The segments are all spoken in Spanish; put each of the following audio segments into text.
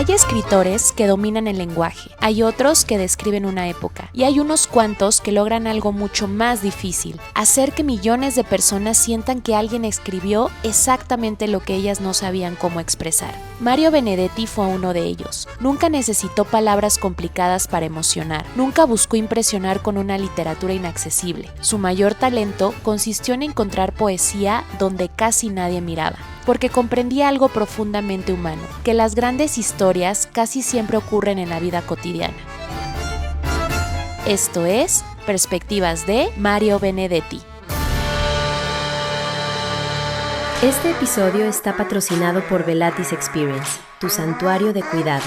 Hay escritores que dominan el lenguaje, hay otros que describen una época y hay unos cuantos que logran algo mucho más difícil, hacer que millones de personas sientan que alguien escribió exactamente lo que ellas no sabían cómo expresar. Mario Benedetti fue uno de ellos. Nunca necesitó palabras complicadas para emocionar, nunca buscó impresionar con una literatura inaccesible. Su mayor talento consistió en encontrar poesía donde casi nadie miraba, porque comprendía algo profundamente humano, que las grandes historias casi siempre ocurren en la vida cotidiana. Esto es Perspectivas de Mario Benedetti. Este episodio está patrocinado por Velatis Experience, tu santuario de cuidado.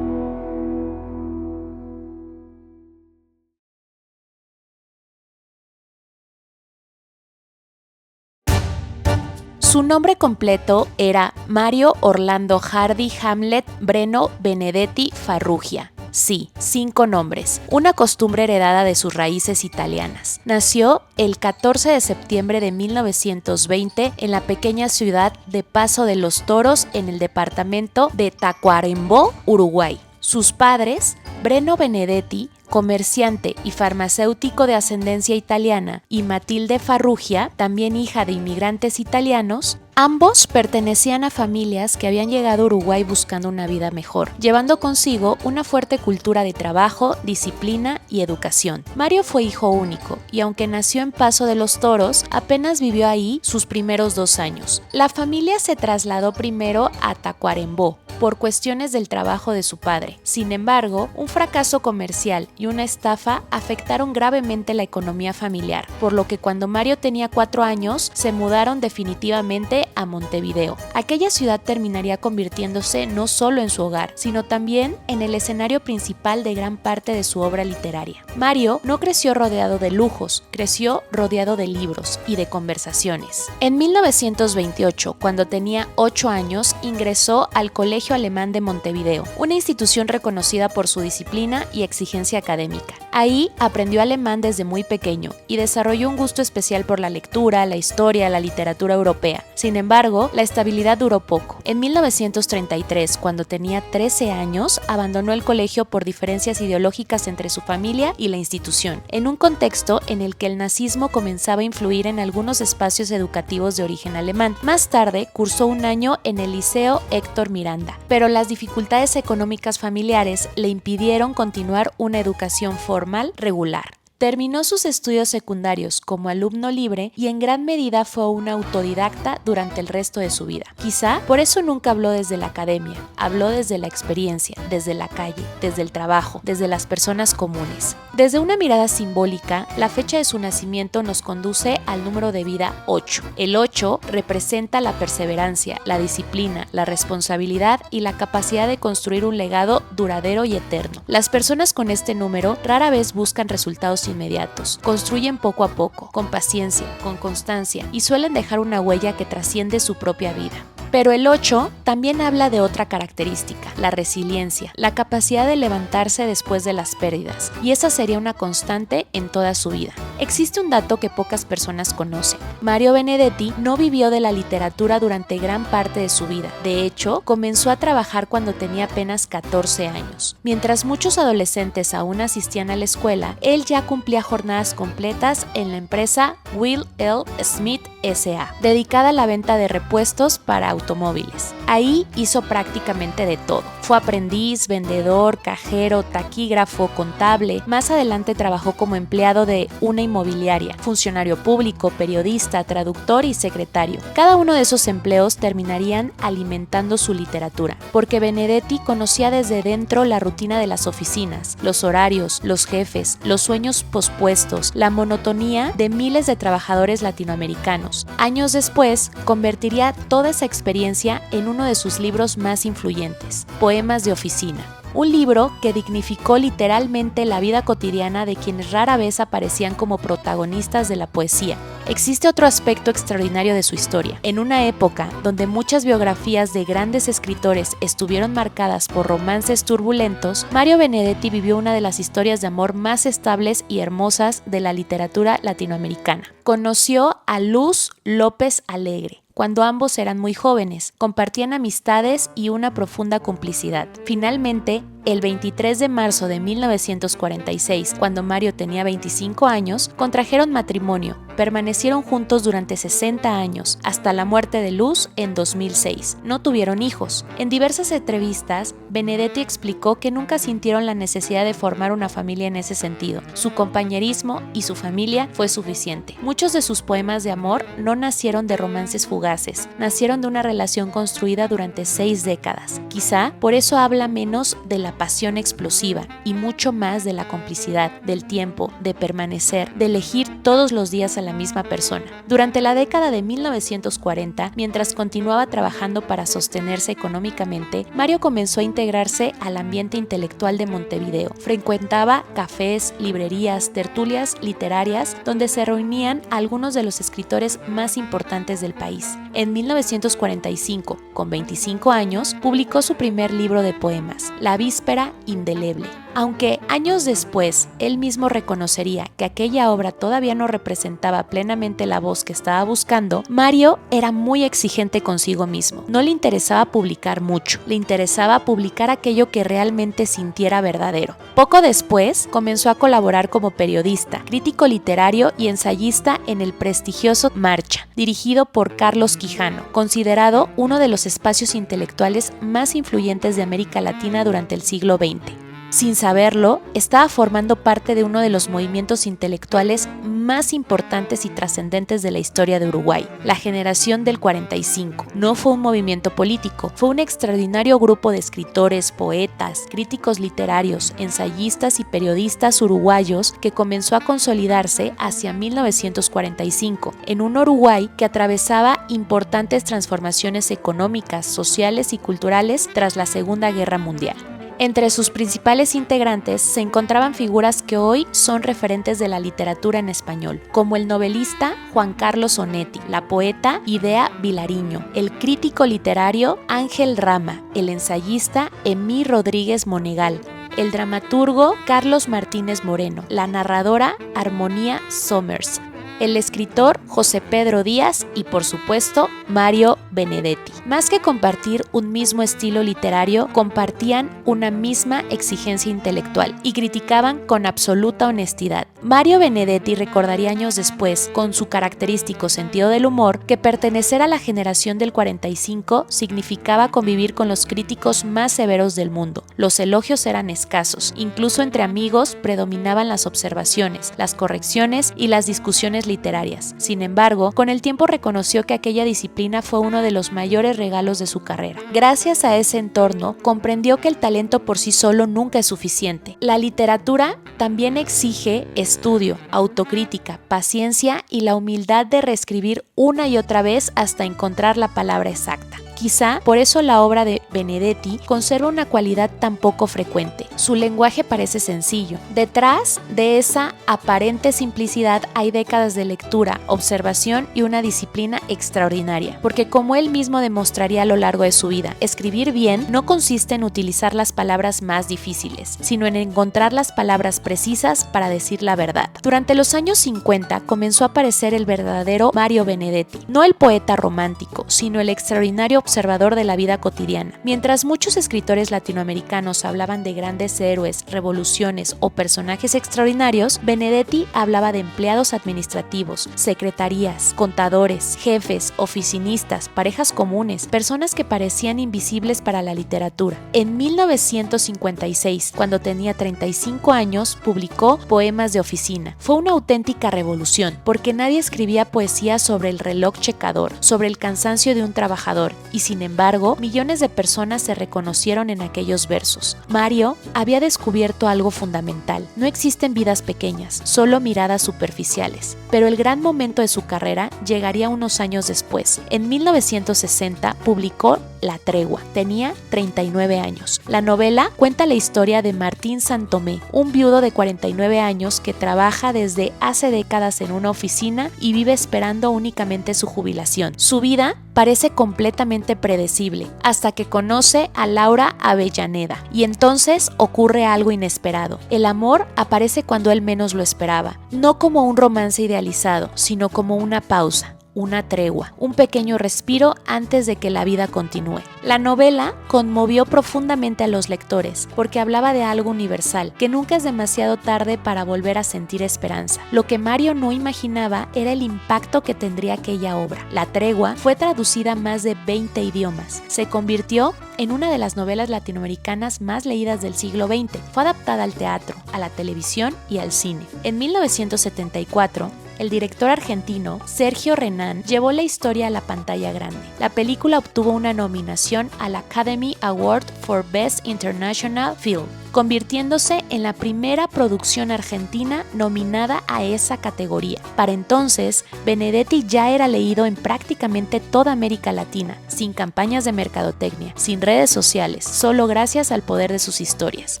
Su nombre completo era Mario Orlando Hardy Hamlet Breno Benedetti Farrugia. Sí, 5 nombres, una costumbre heredada de sus raíces italianas. Nació el 14 de septiembre de 1920 en la pequeña ciudad de Paso de los Toros, en el departamento de Tacuarembó, Uruguay. Sus padres, Breno Benedetti, comerciante y farmacéutico de ascendencia italiana, y Matilde Farrugia, también hija de inmigrantes italianos, ambos pertenecían a familias que habían llegado a Uruguay buscando una vida mejor, llevando consigo una fuerte cultura de trabajo, disciplina y educación. Mario fue hijo único y aunque nació en Paso de los Toros, apenas vivió ahí sus primeros 2 años. La familia se trasladó primero a Tacuarembó por cuestiones del trabajo de su padre. Sin embargo, un fracaso comercial y una estafa afectaron gravemente la economía familiar, por lo que cuando Mario tenía 4 años, se mudaron definitivamente a Montevideo. Aquella ciudad terminaría convirtiéndose no solo en su hogar, sino también en el escenario principal de gran parte de su obra literaria. Mario no creció rodeado de lujos, creció rodeado de libros y de conversaciones. En 1928, cuando tenía 8 años, ingresó al Colegio Alemán de Montevideo, una institución reconocida por su disciplina y exigencia académica. Ahí aprendió alemán desde muy pequeño y desarrolló un gusto especial por la lectura, la historia, la literatura europea. Sin embargo, la estabilidad duró poco. En 1933, cuando tenía 13 años, abandonó el colegio por diferencias ideológicas entre su familia y la institución, en un contexto en el que el nazismo comenzaba a influir en algunos espacios educativos de origen alemán. Más tarde, cursó un año en el Liceo Héctor Miranda, pero las dificultades económicas familiares le impidieron continuar una educación formal regular. Terminó sus estudios secundarios como alumno libre y en gran medida fue un autodidacta durante el resto de su vida. Quizá por eso nunca habló desde la academia, habló desde la experiencia, desde la calle, desde el trabajo, desde las personas comunes. Desde una mirada simbólica, la fecha de su nacimiento nos conduce al número de vida 8. El 8 representa la perseverancia, la disciplina, la responsabilidad y la capacidad de construir un legado duradero y eterno. Las personas con este número rara vez buscan resultados inmediatos, construyen poco a poco, con paciencia, con constancia y suelen dejar una huella que trasciende su propia vida. Pero el 8 también habla de otra característica, la resiliencia, la capacidad de levantarse después de las pérdidas, y esa sería una constante en toda su vida. Existe un dato que pocas personas conocen. Mario Benedetti no vivió de la literatura durante gran parte de su vida. De hecho, comenzó a trabajar cuando tenía apenas 14 años. Mientras muchos adolescentes aún asistían a la escuela, él ya cumplía jornadas completas en la empresa Will L. Smith S.A., dedicada a la venta de repuestos para automóviles. Ahí hizo prácticamente de todo. Fue aprendiz, vendedor, cajero, taquígrafo, contable. Más adelante trabajó como empleado de una inmobiliaria, funcionario público, periodista, traductor y secretario. Cada uno de esos empleos terminarían alimentando su literatura, porque Benedetti conocía desde dentro la rutina de las oficinas, los horarios, los jefes, los sueños pospuestos, la monotonía de miles de trabajadores latinoamericanos. Años después, convertiría toda esa experiencia en uno de sus libros más influyentes, Poemas de Oficina. Un libro que dignificó literalmente la vida cotidiana de quienes rara vez aparecían como protagonistas de la poesía. Existe otro aspecto extraordinario de su historia. En una época donde muchas biografías de grandes escritores estuvieron marcadas por romances turbulentos, Mario Benedetti vivió una de las historias de amor más estables y hermosas de la literatura latinoamericana. Conoció a Luz López Alegre, cuando ambos eran muy jóvenes, compartían amistades y una profunda complicidad. Finalmente, el 23 de marzo de 1946, cuando Mario tenía 25 años, contrajeron matrimonio. Permanecieron juntos durante 60 años, hasta la muerte de Luz en 2006. No tuvieron hijos. En diversas entrevistas, Benedetti explicó que nunca sintieron la necesidad de formar una familia en ese sentido. Su compañerismo y su familia fue suficiente. Muchos de sus poemas de amor no nacieron de romances fugaces, nacieron de una relación construida durante 6 décadas. Quizá por eso habla menos de la pasión explosiva y mucho más de la complicidad, del tiempo, de permanecer, de elegir todos los días a la misma persona. Durante la década de 1940, mientras continuaba trabajando para sostenerse económicamente, Mario comenzó a integrarse al ambiente intelectual de Montevideo. Frecuentaba cafés, librerías, tertulias literarias, donde se reunían algunos de los escritores más importantes del país. En 1945, con 25 años, publicó su primer libro de poemas, La Víspera Indeleble. Aunque años después él mismo reconocería que aquella obra todavía no representaba plenamente la voz que estaba buscando, Mario era muy exigente consigo mismo. No le interesaba publicar mucho, le interesaba publicar aquello que realmente sintiera verdadero. Poco después comenzó a colaborar como periodista, crítico literario y ensayista en el prestigioso Marcha, dirigido por Carlos Quijano, considerado uno de los espacios intelectuales más influyentes de América Latina durante el siglo XX. Sin saberlo, estaba formando parte de uno de los movimientos intelectuales más importantes y trascendentes de la historia de Uruguay, la Generación del 45. No fue un movimiento político, fue un extraordinario grupo de escritores, poetas, críticos literarios, ensayistas y periodistas uruguayos que comenzó a consolidarse hacia 1945, en un Uruguay que atravesaba importantes transformaciones económicas, sociales y culturales tras la Segunda Guerra Mundial. Entre sus principales integrantes se encontraban figuras que hoy son referentes de la literatura en español, como el novelista Juan Carlos Onetti, la poeta Idea Vilariño, el crítico literario Ángel Rama, el ensayista Emí Rodríguez Monegal, el dramaturgo Carlos Martínez Moreno, la narradora Armonía Somers, el escritor José Pedro Díaz y, por supuesto, Mario Benedetti. Más que compartir un mismo estilo literario, compartían una misma exigencia intelectual y criticaban con absoluta honestidad. Mario Benedetti recordaría años después, con su característico sentido del humor, que pertenecer a la generación del 45 significaba convivir con los críticos más severos del mundo. Los elogios eran escasos, incluso entre amigos predominaban las observaciones, las correcciones y las discusiones literarias. Sin embargo, con el tiempo reconoció que aquella disciplina fue uno de los mayores regalos de su carrera. Gracias a ese entorno, comprendió que el talento por sí solo nunca es suficiente. La literatura también exige estudio, autocrítica, paciencia y la humildad de reescribir una y otra vez hasta encontrar la palabra exacta. Quizá por eso la obra de Benedetti conserva una cualidad tan poco frecuente. Su lenguaje parece sencillo. Detrás de esa aparente simplicidad hay décadas de lectura, observación y una disciplina extraordinaria. Porque como él mismo demostraría a lo largo de su vida, escribir bien no consiste en utilizar las palabras más difíciles, sino en encontrar las palabras precisas para decir la verdad. Durante los años 50 comenzó a aparecer el verdadero Mario Benedetti, no el poeta romántico, sino el extraordinario observador de la vida cotidiana. Mientras muchos escritores latinoamericanos hablaban de grandes héroes, revoluciones o personajes extraordinarios, Benedetti hablaba de empleados administrativos, secretarías, contadores, jefes, oficinistas, parejas comunes, personas que parecían invisibles para la literatura. En 1956, cuando tenía 35 años, publicó Poemas de Oficina. Fue una auténtica revolución, porque nadie escribía poesía sobre el reloj checador, sobre el cansancio de un trabajador, y sin embargo, millones de personas se reconocieron en aquellos versos. Mario había descubierto algo fundamental. No existen vidas pequeñas, solo miradas superficiales. Pero el gran momento de su carrera llegaría unos años después. En 1960 publicó La Tregua. Tenía 39 años. La novela cuenta la historia de Martín Santomé, un viudo de 49 años que trabaja desde hace décadas en una oficina y vive esperando únicamente su jubilación. Su vida parece completamente predecible, hasta que conoce a Laura Avellaneda, y entonces ocurre algo inesperado. El amor aparece cuando él menos lo esperaba, no como un romance idealizado, sino como una pausa, una tregua, un pequeño respiro antes de que la vida continúe. La novela conmovió profundamente a los lectores porque hablaba de algo universal, que nunca es demasiado tarde para volver a sentir esperanza. Lo que Mario no imaginaba era el impacto que tendría aquella obra. La tregua fue traducida a más de 20 idiomas. Se convirtió en una de las novelas latinoamericanas más leídas del siglo XX. Fue adaptada al teatro, a la televisión y al cine. En 1974, el director argentino Sergio Renán llevó la historia a la pantalla grande. La película obtuvo una nominación al Academy Award for Best International Film, convirtiéndose en la primera producción argentina nominada a esa categoría. Para entonces, Benedetti ya era leído en prácticamente toda América Latina, sin campañas de mercadotecnia, sin redes sociales, solo gracias al poder de sus historias.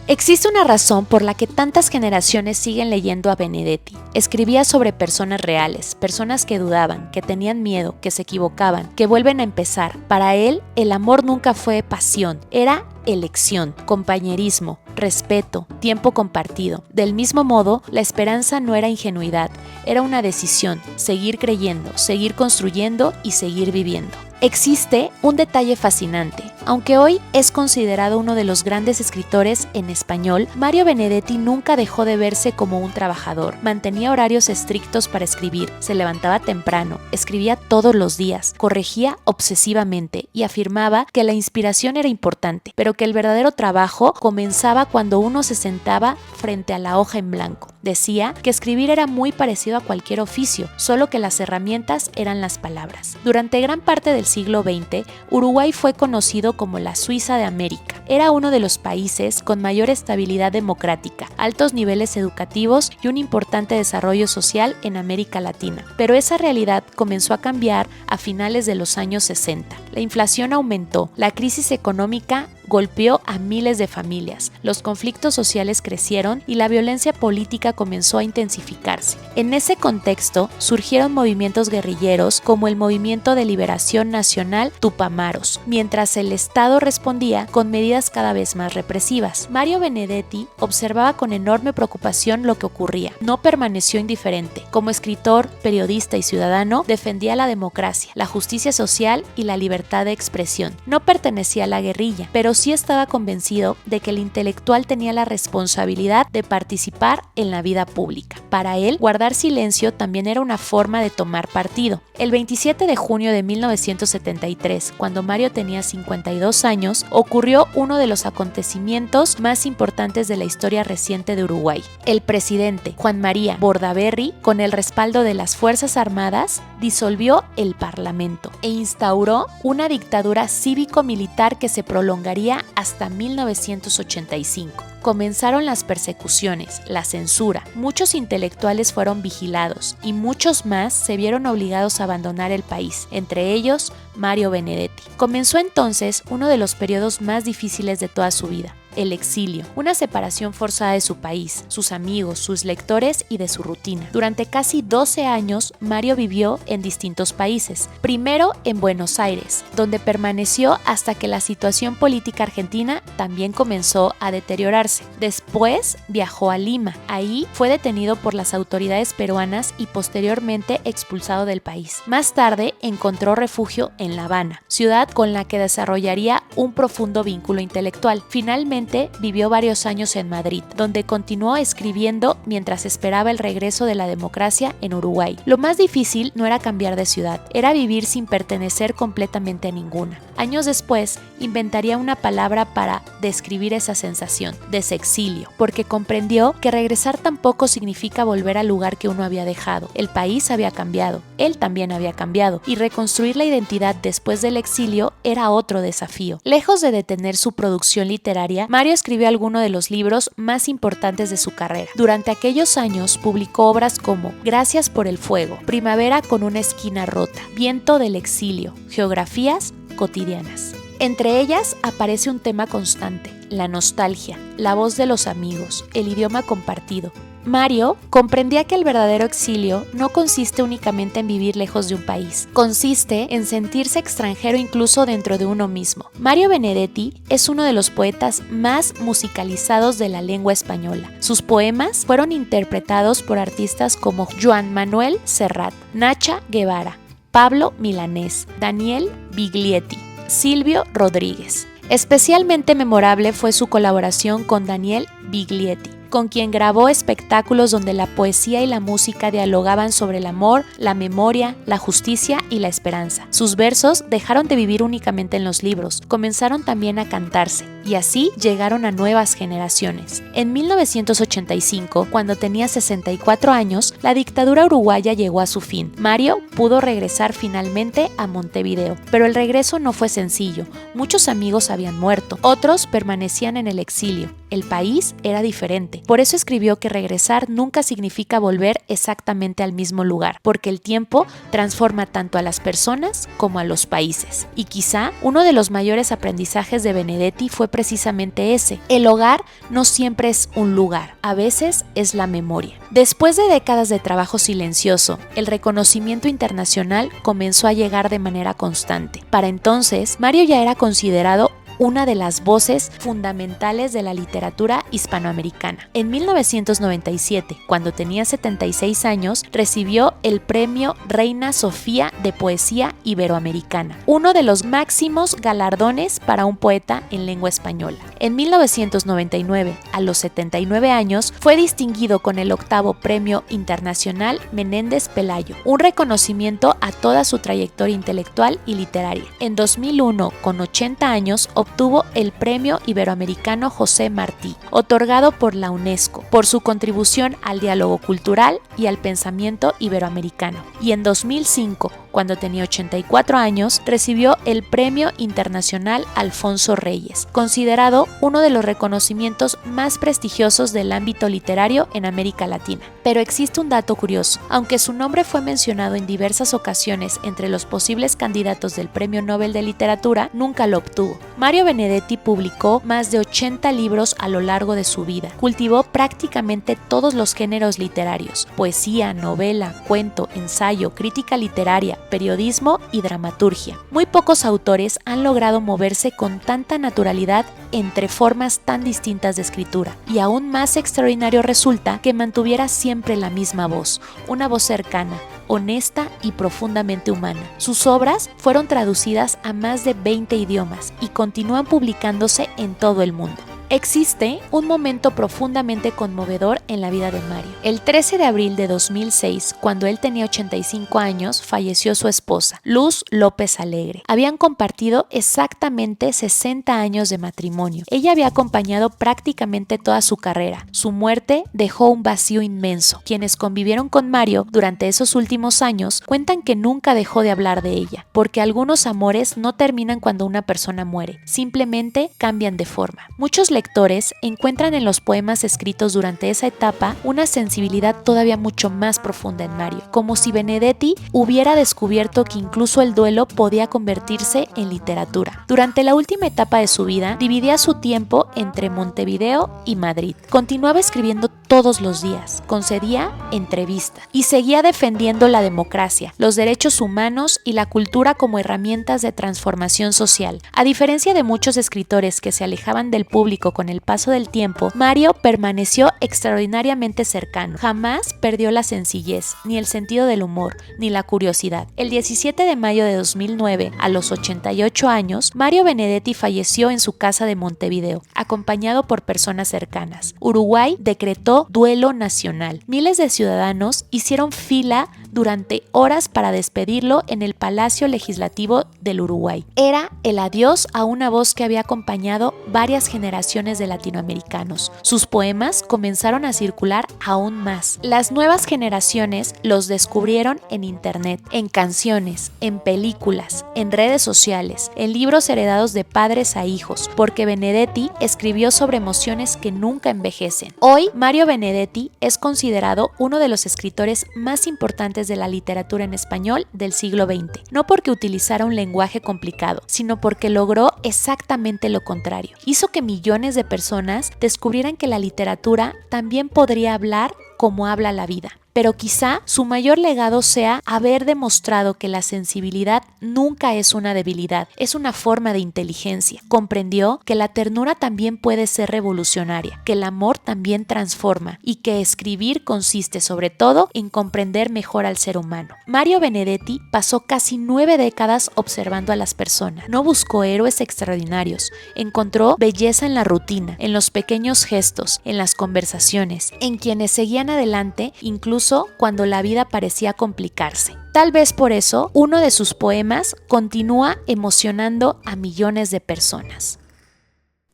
Existe una razón por la que tantas generaciones siguen leyendo a Benedetti. Escribía sobre personas reales, personas que dudaban, que tenían miedo, que se equivocaban, que vuelven a empezar. Para él, el amor nunca fue pasión, era elección, compañerismo, respeto, tiempo compartido. Del mismo modo, la esperanza no era ingenuidad, era una decisión, seguir creyendo, seguir construyendo y seguir viviendo. Existe un detalle fascinante. Aunque hoy es considerado uno de los grandes escritores en español, Mario Benedetti nunca dejó de verse como un trabajador. Mantenía horarios estrictos para escribir, se levantaba temprano, escribía todos los días, corregía obsesivamente y afirmaba que la inspiración era importante, pero que el verdadero trabajo comenzaba cuando uno se sentaba frente a la hoja en blanco. Decía que escribir era muy parecido a cualquier oficio, solo que las herramientas eran las palabras. Durante gran parte del siglo XX, Uruguay fue conocido como la Suiza de América. Era uno de los países con mayor estabilidad democrática, altos niveles educativos y un importante desarrollo social en América Latina. Pero esa realidad comenzó a cambiar a finales de los años 60. La inflación aumentó, la crisis económica golpeó a miles de familias, los conflictos sociales crecieron y la violencia política comenzó a intensificarse. En ese contexto surgieron movimientos guerrilleros como el Movimiento de Liberación Nacional Tupamaros, mientras el Estado respondía con medidas cada vez más represivas. Mario Benedetti observaba con enorme preocupación lo que ocurría. No permaneció indiferente. Como escritor, periodista y ciudadano, defendía la democracia, la justicia social y la libertad de expresión. No pertenecía a la guerrilla, pero sí estaba convencido de que el intelectual tenía la responsabilidad de participar en la vida pública. Para él, guardar silencio también era una forma de tomar partido. El 27 de junio de 1973, cuando Mario tenía 52 años, ocurrió uno de los acontecimientos más importantes de la historia reciente de Uruguay. El presidente, Juan María Bordaberry, con el respaldo de las Fuerzas Armadas, disolvió el Parlamento e instauró una dictadura cívico-militar que se prolongaría hasta 1985. Comenzaron las persecuciones, la censura, muchos intelectuales fueron vigilados y muchos más se vieron obligados a abandonar el país, entre ellos Mario Benedetti. Comenzó entonces uno de los periodos más difíciles de toda su vida. El exilio, una separación forzada de su país, sus amigos, sus lectores y de su rutina. Durante casi 12 años, Mario vivió en distintos países. Primero en Buenos Aires, donde permaneció hasta que la situación política argentina también comenzó a deteriorarse. Después viajó a Lima. Ahí fue detenido por las autoridades peruanas y posteriormente expulsado del país. Más tarde encontró refugio en La Habana, ciudad con la que desarrollaría un profundo vínculo intelectual. Finalmente vivió varios años en Madrid, donde continuó escribiendo mientras esperaba el regreso de la democracia en Uruguay. Lo más difícil no era cambiar de ciudad, era vivir sin pertenecer completamente a ninguna. Años después, inventaría una palabra para describir esa sensación, desexilio, porque comprendió que regresar tampoco significa volver al lugar que uno había dejado. El país había cambiado, él también había cambiado, y reconstruir la identidad después del exilio era otro desafío. Lejos de detener su producción literaria, Mario escribió algunos de los libros más importantes de su carrera. Durante aquellos años publicó obras como Gracias por el fuego, Primavera con una esquina rota, Viento del exilio, Geografías cotidianas. Entre ellas aparece un tema constante, la nostalgia, la voz de los amigos, el idioma compartido. Mario comprendía que el verdadero exilio no consiste únicamente en vivir lejos de un país, consiste en sentirse extranjero incluso dentro de uno mismo. Mario Benedetti es uno de los poetas más musicalizados de la lengua española. Sus poemas fueron interpretados por artistas como Joan Manuel Serrat, Nacha Guevara, Pablo Milanés, Daniel Biglietti, Silvio Rodríguez. Especialmente memorable fue su colaboración con Daniel Biglietti, con quien grabó espectáculos donde la poesía y la música dialogaban sobre el amor, la memoria, la justicia y la esperanza. Sus versos dejaron de vivir únicamente en los libros, comenzaron también a cantarse, y así llegaron a nuevas generaciones. En 1985, cuando tenía 64 años, la dictadura uruguaya llegó a su fin. Mario pudo regresar finalmente a Montevideo, pero el regreso no fue sencillo. Muchos amigos habían muerto, otros permanecían en el exilio. El país era diferente. Por eso escribió que regresar nunca significa volver exactamente al mismo lugar, porque el tiempo transforma tanto a las personas como a los países. Y quizá uno de los mayores aprendizajes de Benedetti fue precisamente ese. El hogar no siempre es un lugar, a veces es la memoria. Después de décadas de trabajo silencioso, el reconocimiento internacional comenzó a llegar de manera constante. Para entonces, Mario ya era considerado una de las voces fundamentales de la literatura hispanoamericana. En 1997, cuando tenía 76 años, recibió el Premio Reina Sofía de Poesía Iberoamericana, uno de los máximos galardones para un poeta en lengua española. En 1999, a los 79 años, fue distinguido con el 8º Premio Internacional Menéndez Pelayo, un reconocimiento a toda su trayectoria intelectual y literaria. En 2001, con 80 años, obtuvo el Premio Iberoamericano José Martí, otorgado por la UNESCO, por su contribución al diálogo cultural y al pensamiento iberoamericano. Y en 2005, cuando tenía 84 años, recibió el Premio Internacional Alfonso Reyes, considerado uno de los reconocimientos más prestigiosos del ámbito literario en América Latina. Pero existe un dato curioso. Aunque su nombre fue mencionado en diversas ocasiones entre los posibles candidatos del Premio Nobel de Literatura, nunca lo obtuvo. Mario Benedetti publicó más de 80 libros a lo largo de su vida. Cultivó prácticamente todos los géneros literarios: poesía, novela, cuento, ensayo, crítica literaria, periodismo y dramaturgia. Muy pocos autores han logrado moverse con tanta naturalidad entre formas tan distintas de escritura, y aún más extraordinario resulta que mantuviera siempre la misma voz, una voz cercana, honesta y profundamente humana. Sus obras fueron traducidas a más de 20 idiomas y continúan publicándose en todo el mundo. Existe un momento profundamente conmovedor en la vida de Mario. El 13 de abril de 2006, cuando él tenía 85 años, falleció su esposa, Luz López Alegre. Habían compartido exactamente 60 años de matrimonio. Ella había acompañado prácticamente toda su carrera. Su muerte dejó un vacío inmenso. Quienes convivieron con Mario durante esos últimos años cuentan que nunca dejó de hablar de ella, porque algunos amores no terminan cuando una persona muere, simplemente cambian de forma. Muchos lectores encuentran en los poemas escritos durante esa etapa una sensibilidad todavía mucho más profunda en Mario, como si Benedetti hubiera descubierto que incluso el duelo podía convertirse en literatura. Durante la última etapa de su vida, dividía su tiempo entre Montevideo y Madrid. Continuaba escribiendo todos los días, concedía entrevistas y seguía defendiendo la democracia, los derechos humanos y la cultura como herramientas de transformación social. A diferencia de muchos escritores que se alejaban del público con el paso del tiempo, Mario permaneció extraordinariamente cercano. Jamás perdió la sencillez, ni el sentido del humor, ni la curiosidad. El 17 de mayo de 2009, a los 88 años, Mario Benedetti falleció en su casa de Montevideo, acompañado por personas cercanas. Uruguay decretó duelo nacional. Miles de ciudadanos hicieron fila durante horas para despedirlo en el Palacio Legislativo del Uruguay. Era el adiós a una voz que había acompañado varias generaciones de latinoamericanos. Sus poemas comenzaron a circular aún más. Las nuevas generaciones los descubrieron en internet, en canciones, en películas, en redes sociales, en libros heredados de padres a hijos, porque Benedetti escribió sobre emociones que nunca envejecen. Hoy, Mario Benedetti es considerado uno de los escritores más importantes de la literatura en español del siglo XX, no porque utilizara un lenguaje complicado, sino porque logró exactamente lo contrario. Hizo que millones de personas descubrieran que la literatura también podría hablar cómo habla la vida. Pero quizá su mayor legado sea haber demostrado que la sensibilidad nunca es una debilidad, es una forma de inteligencia. Comprendió que la ternura también puede ser revolucionaria, que el amor también transforma y que escribir consiste sobre todo en comprender mejor al ser humano. Mario Benedetti pasó casi 9 décadas observando a las personas. No buscó héroes extraordinarios, encontró belleza en la rutina, en los pequeños gestos, en las conversaciones, en quienes seguían adelante incluso cuando la vida parecía complicarse. Tal vez por eso, uno de sus poemas continúa emocionando a millones de personas.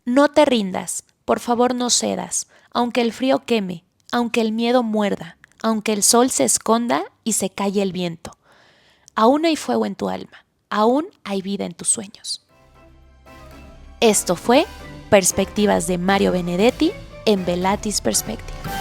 No te rindas, por favor no cedas, aunque el frío queme, aunque el miedo muerda, aunque el sol se esconda y se calle el viento. Aún hay fuego en tu alma, aún hay vida en tus sueños. Esto fue Perspectivas de Mario Benedetti en Velatis Perspective.